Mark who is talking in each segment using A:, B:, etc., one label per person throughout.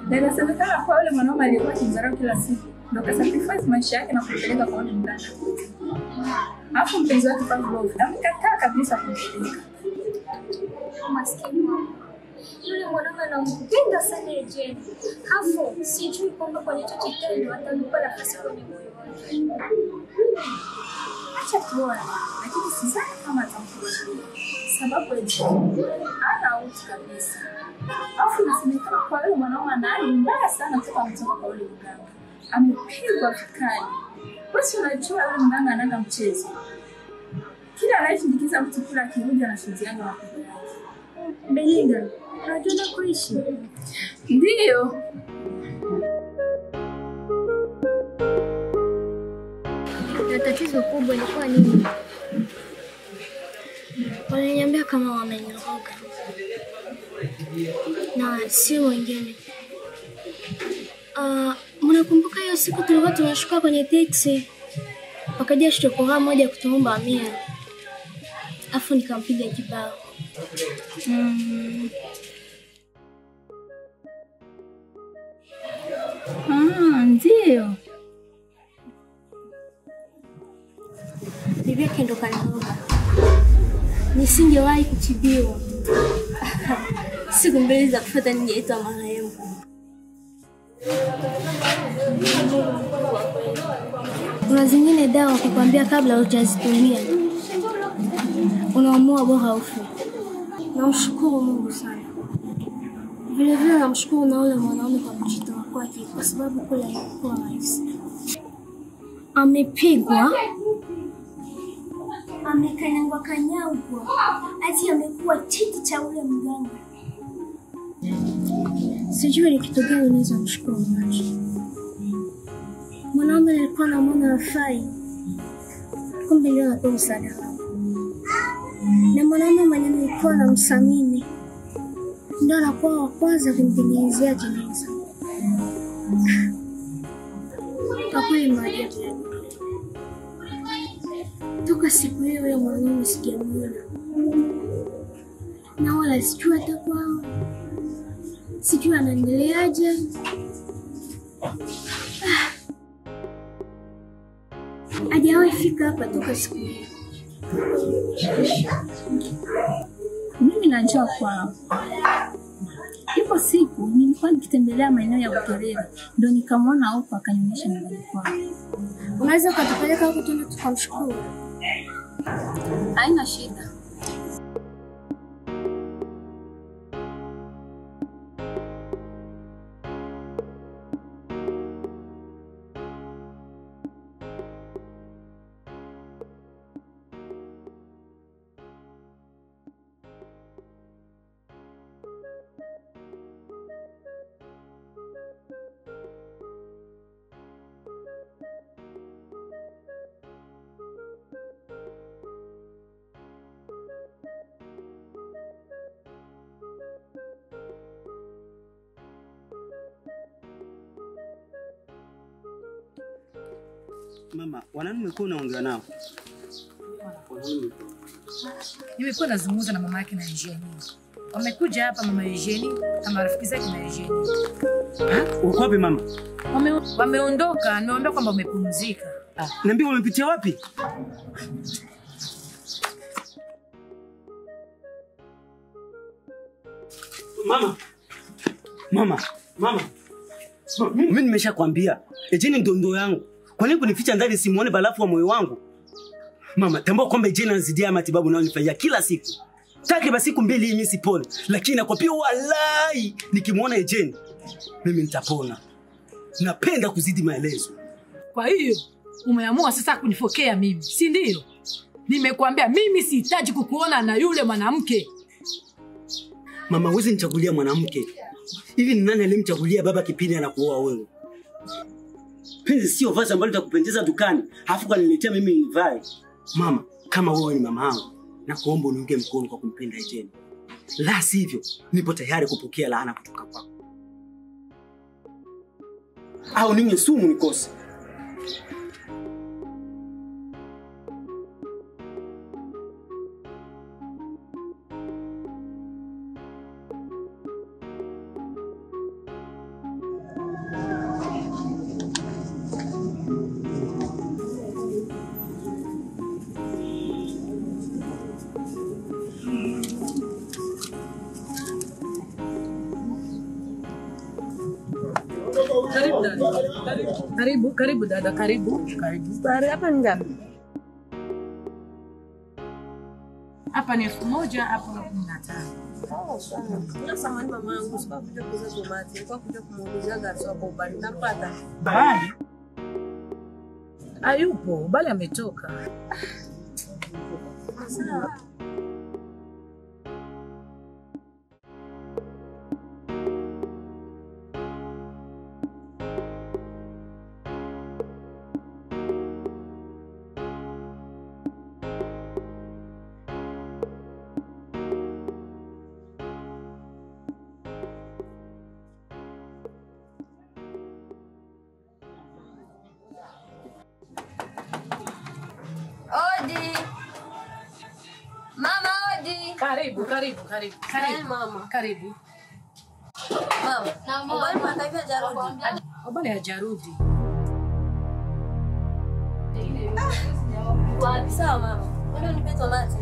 A: Na inasemekana kwa yule mwanaume aliyekuwa akimdharau kila siku ndio kasacrifice maisha yake na kupeleka kwa yule mganga. Alafu mpenzi wake Pavlov amekataa kabisa kumpeleka.
B: Maskini wangu. Yule mwanaume anampenda sana Jane. Hafu sijui kwamba kwenye kitendo atampa nafasi kwenye moyo wake.
A: Acha tuone, lakini sidhani kama atampa. Sababu Jane ana utu kabisa. Alafu inasemekana kwa yule mwanaume ana hali mbaya sana kutoka kwa yule mganga. Amepigwa vikali. Basi unajua yule mganga anaga mchezo. Kila anayeshindikiza mtu kula akirudi anashuhudiana na mapigo yake.
B: Belinda, unajua kuishi?
A: Ndio.
B: Na tatizo kubwa ilikuwa nini? Waliniambia kama wameniroga. Na si wengine. Mnakumbuka hiyo siku tulikuwa tunashuka kwenye taxi? Wakaja shtokoha moja kutuomba 100. Afu nikampiga kibao.
A: Ndio.
B: Bibi yake ndo kaniroga. Nisingewahi kutibiwa. Siku mbili za kufuata ningeitwa marehemu. Kuna zingine dawa kukwambia kabla hujazitumia. Unaamua bora ufe. Namshukuru Mungu sana. Vile vile namshukuru na yule mwanaume kwa kujitoa kwake kwa sababu kule haikuwa rahisi. Amepigwa. Amekanyangwa ati amekuwa titi cha ule mganga. Sijui ni kitu gani naweza mshukuru nacho. Mwanaume alikuwa na mwana afai. Kumbe leo anapewa msaada wangu. Na mwanaume mwenye nilikuwa na msamini ndio anakuwa wa kwanza kumtengenezea jeneza. Kwa kweli maajabu. Toka siku hiyo yule mwanaume sijamuona. Na wala sijui atakuwa. Sijui anaendeleaje. Hajawahi fika hapa toka siku hiyo.
A: Mimi najua kwao. Ipo siku nilikuwa nikitembelea maeneo ya Buterere, ndio nikamwona huko akanionyesha nyumbani kwao.
B: Unaweza ukatupeleka huko tuende tukamshukuru?
A: Haina shida.
C: Mama, wanani umekuwa unaongea nao?
D: Nimekuwa nazungumza na mama yake na Eugenie. Wamekuja hapa mama Eugenie na marafiki zake na Eugenie.
C: Uko wapi mama?
D: Wameondoka, nimeambia kwamba wamepumzika.
C: Niambie wamepitia wapi? Mama. Mimi nimeshakwambia, Eugenie ndo yangu. Kwa nini kunificha ndani simuone balafu wa moyo wangu? Mama, tambua kwamba Eugenie anazidia matibabu nao nifanyia kila siku. Takriban siku 2 mimi sipone, lakini nakwambia wallahi nikimuona Eugenie mimi nitapona. Napenda kuzidi maelezo.
D: Kwa hiyo umeamua sasa kunifokea mimi, si ndio? Nimekuambia mimi sihitaji kukuona na yule mwanamke.
C: Mama, wewe nichagulia mwanamke. Hivi ni nani alimchagulia baba kipindi anakuoa wewe? Penzi sio vazi ambalo litakupendeza dukani, alafu kaniletea mimi nivae. Mama, kama wewe ni mama yangu, nakuomba uniunge mkono kwa kumpenda Eugenie. La sivyo, nipo tayari kupokea laana kutoka kwako. Au ninyi sumu nikose.
D: Karibu dada, karibu.
E: Sukari hapa ni ngapi?
D: Hapa ni 1000, hapo ni 15.
E: Sasa mama yangu sikuwa kuja kuuza tomati, nilikuwa kuja kumuulizia garso hapo bali nampata.
D: Bali? Hayupo, bali ametoka.
E: Sawa.
F: Odi. Mama Odi.
D: Karibu.
E: Mama.
D: Karibu.
E: Mama. Ubali mataifa jarudi.
D: Obale hajarudi.
E: Wapi sawa mama? Ndio nipe tomati.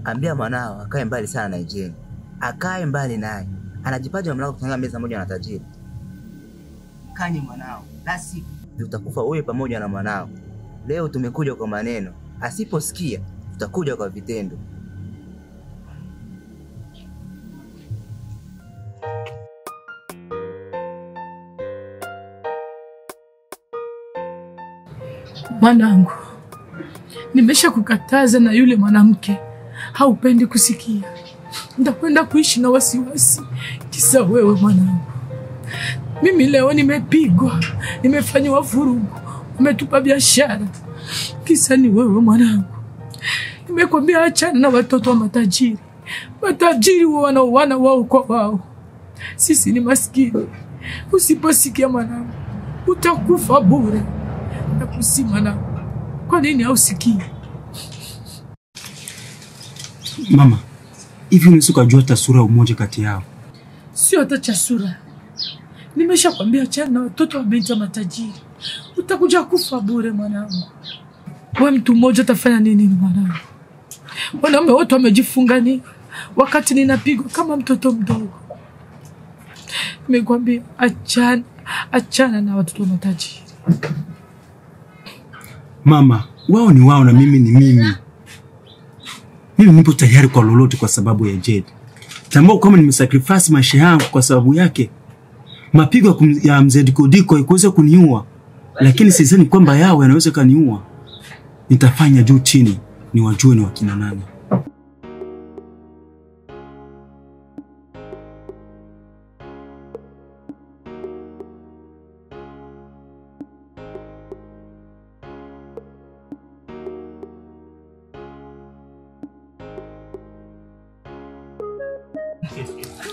G: Ambia mwanao akae mbali sana na Jane. Akae mbali naye. Anajipaja mlango kutanga meza moja na tajiri. Kanye mwanao, la siku utakufa wewe pamoja na mwanao. Leo tumekuja kwa maneno, asiposikia tutakuja kwa vitendo.
D: Mwanangu, nimesha kukataza na yule mwanamke haupendi kusikia. Nitakwenda kuishi na wasiwasi kisa wewe mwanangu. Mimi leo nimepigwa, nimefanywa vurugu, umetupa biashara kisa ni wewe mwanangu. Nimekwambia achana na watoto wa matajiri. Matajiri wanauana wao kwa wao. Sisi ni maskini. Usiposikia mwanangu, utakufa bure. Nakusima na kwa nini hausikii?
C: Mama, hivi unaweza kujua tasura umoja kati yao?
D: Sio hata cha sura. Nimeshakwambia achana na watoto wa binti matajiri. Utakuja kufa bure mwanangu. Wewe mtu mmoja utafanya nini mwanangu? Wanaume wote wamejifungania wakati ninapigwa kama mtoto mdogo. Nimekwambia achana na watoto wa matajiri.
C: Mama, wao ni wao na mimi ni mimi. Mimi nipo tayari kwa lolote kwa sababu ya Jade. Tambua kama nimesacrifice maisha yangu kwa sababu yake. Mapigo ya mzee Diko haikuweza kuniua, lakini sidhani kwamba yao yanaweza kaniua. Nitafanya juu chini niwajue ni wakina nani.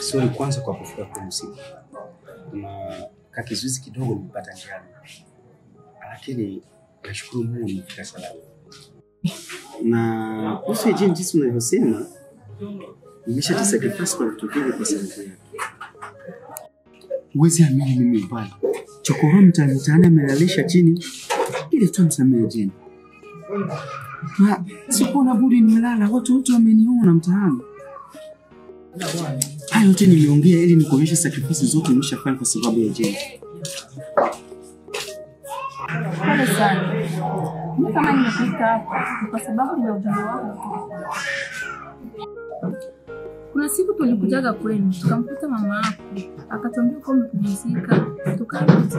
C: Sorry kwanza kwa kufika kwa usiku. Kuna kakizuizi kidogo nilipata njiani. Lakini nashukuru Mungu nimefika salama. Na kuhusu jinsi unavyosema, nimeshajisacrifice kwa kutokea kwa sababu yake. Uwezi amini mimi mbaya. Chokoro mtaani amelalisha chini ili tumsamee Jane. Na sikuona budi nimelala, watu wote wameniona mtaani. Hayo yote niliongea ili nikuonyeshe sacrifices zote nimeshafanya kwa sababu ya Jane.
A: Pole sana. Mimi kama nimefika hapa kwa sababu ya ujumbe wako. Kuna siku tulikujaga kwenu, tukamkuta mama yako, akatuambia kwamba umepumzika, tukarudi.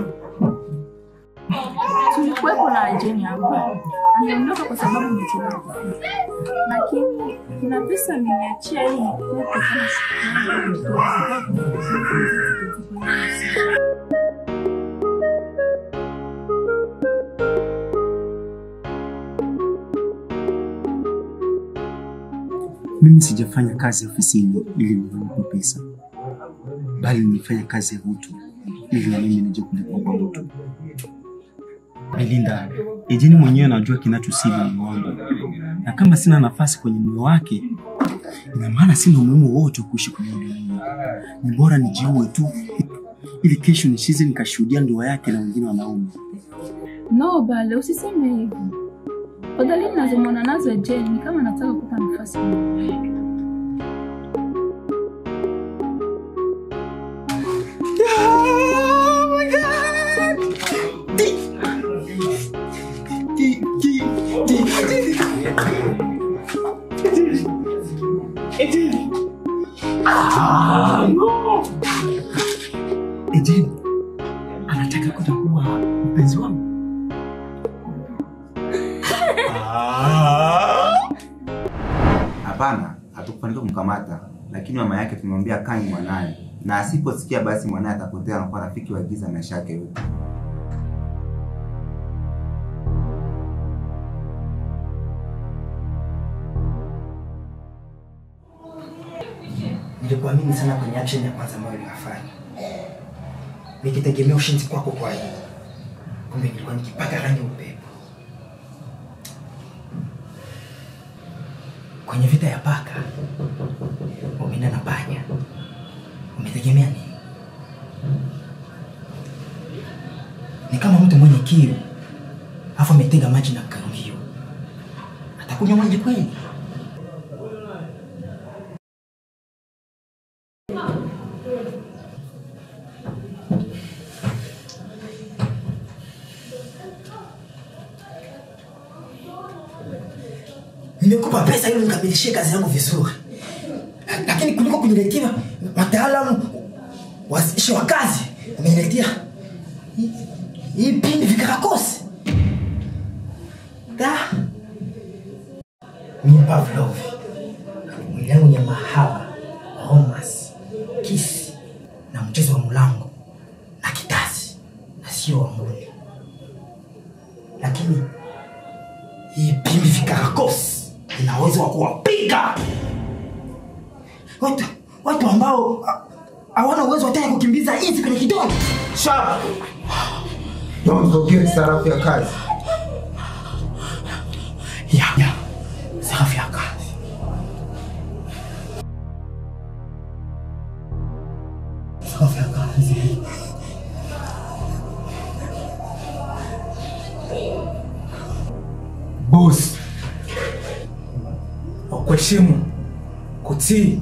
A: Tulikuwepo na Jane hapa. Ameondoka kwa sababu umechelewa. Lakini kuna pesa ameniachia ili nikupe kama shukrani.
C: Mimi sijafanya kazi ofisini ili nilipe pesa. Bali nilifanya kazi ya utu ili na mimi nije kulipa kwa utu. Belinda, Jane mwenyewe anajua kinachosiri moyo wangu. Na kama sina nafasi kwenye moyo wake, ina maana sina umuhimu wote kuishi kwenye dunia. Ni bora nijiue tu ili kesho nishize nikashuhudia ndoa yake na wengine wanaume.
A: No, bale usiseme hivyo. Badala ninazomona nazo Jane ni kama nataka kukupa nafasi.
C: Jane anataka kutakuwa mpenzi wangu.
G: Hapana, hatukufanikiwa kumkamata, lakini mama yake tumemwambia kanyi mwanae, na asiposikia basi mwanae atapotea na kuwa rafiki wa giza maisha yake yote.
F: Nilikuamini sana kwenye action ya kwanza ambayo nilifanya. Nikitegemea ushindi kwako kwa hii. Kumbe nilikuwa nikipaka rangi upepo. Kwenye vita ya paka, umeenda na panya. Umetegemea nini? Ni kama mtu mwenye kiu, afu ametega maji na karungio. Atakunywa maji kweli? Nimekupa pesa ili nikamilishe kazi yangu vizuri. Lakini kuliko kuniletea wataalamu wa kazi, umeniletea hii pindi vikarakosi. Mimi Pavlov. Mwili yangu ni mahaba, romance, kiss na mchezo wa mlango na kitasi na sio wa nguni. Lakini hii pindi vikarakosi ina uwezo wa kuwapiga watu ambao hawana uwezo hata kukimbiza hizi kwenye kidole.
G: Sharp. Don't forget sarafu ya kazi.
F: Ya. Sarafu ya kazi. Sarafu ya kazi.
H: Boss. Kuheshimu, kutii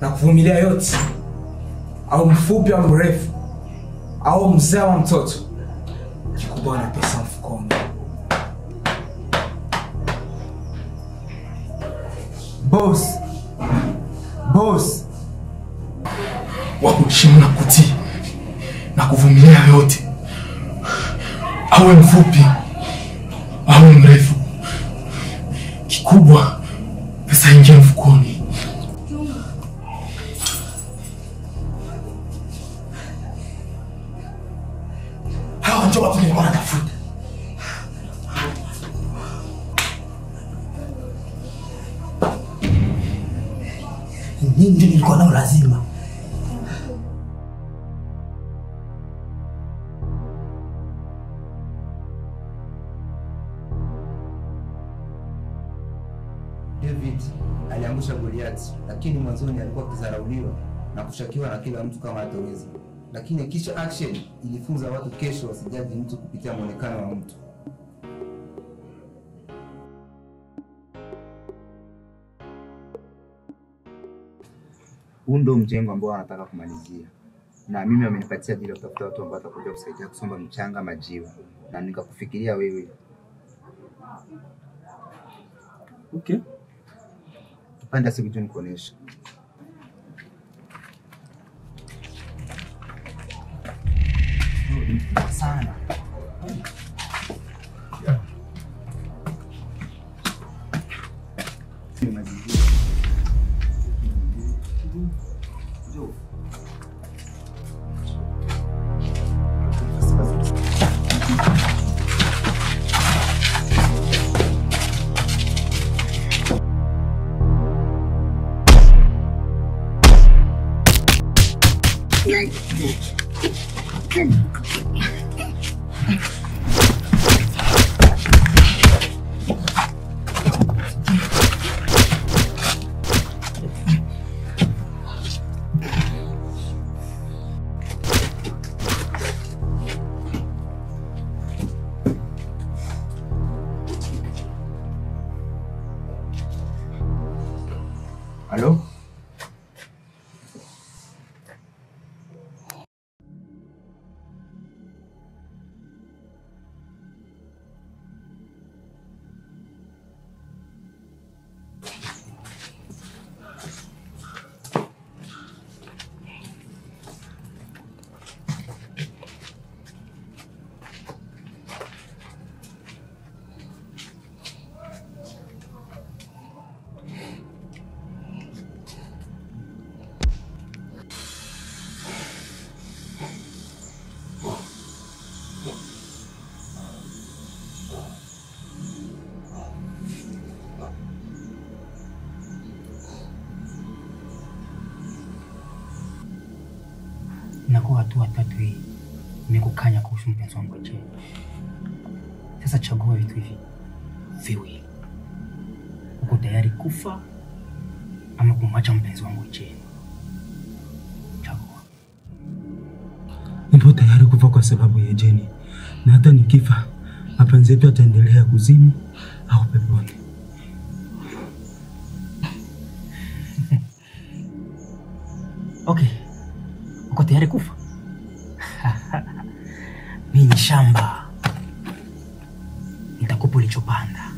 H: na kuvumilia yote, au mfupi au mrefu, au mzee au mtoto, kikubwa na pesa mfukoni. Boss. Wa kuheshimu na kutii na kuvumilia yote, awe mfupi au mrefu, kikubwa pesa ingia mfukoni.
F: Hawa ndio watu nilikuwa natafuta. Nini nilikuwa nao lazima
G: David aliangusha Goliathi, lakini mwanzoni alikuwa akizarauliwa na kushakiwa na kila mtu kama hataweza. Lakini kisha action ilifunza watu kesho wasijaji mtu kupitia muonekano wa mtu. Huu ndio mjengo ambao wanataka kumalizia. Na mimi wamenipatia ajili ya kutafuta watu ambao watakuja kusaidia kusomba mchanga majiwa. Na nikakufikiria wewe.
C: Okay.
G: Tupanda siku tu nikuonesha. Sana. Hello?
F: Nakuwa watu watatu hii nimekukanya kuhusu mpenzi wangu Jane. Sasa chagua vitu hivi viwili. Uko tayari kufa ama kumwacha mpenzi wangu Jane? Chagua.
C: Nipo tayari kufa kwa sababu ya Jane. Na hata nikifa mapenzi yetu yataendelea kuzimu au peponi.
F: Okay. Uko tayari kufa? Mimi ni shamba. Nitakupa ulichopanda.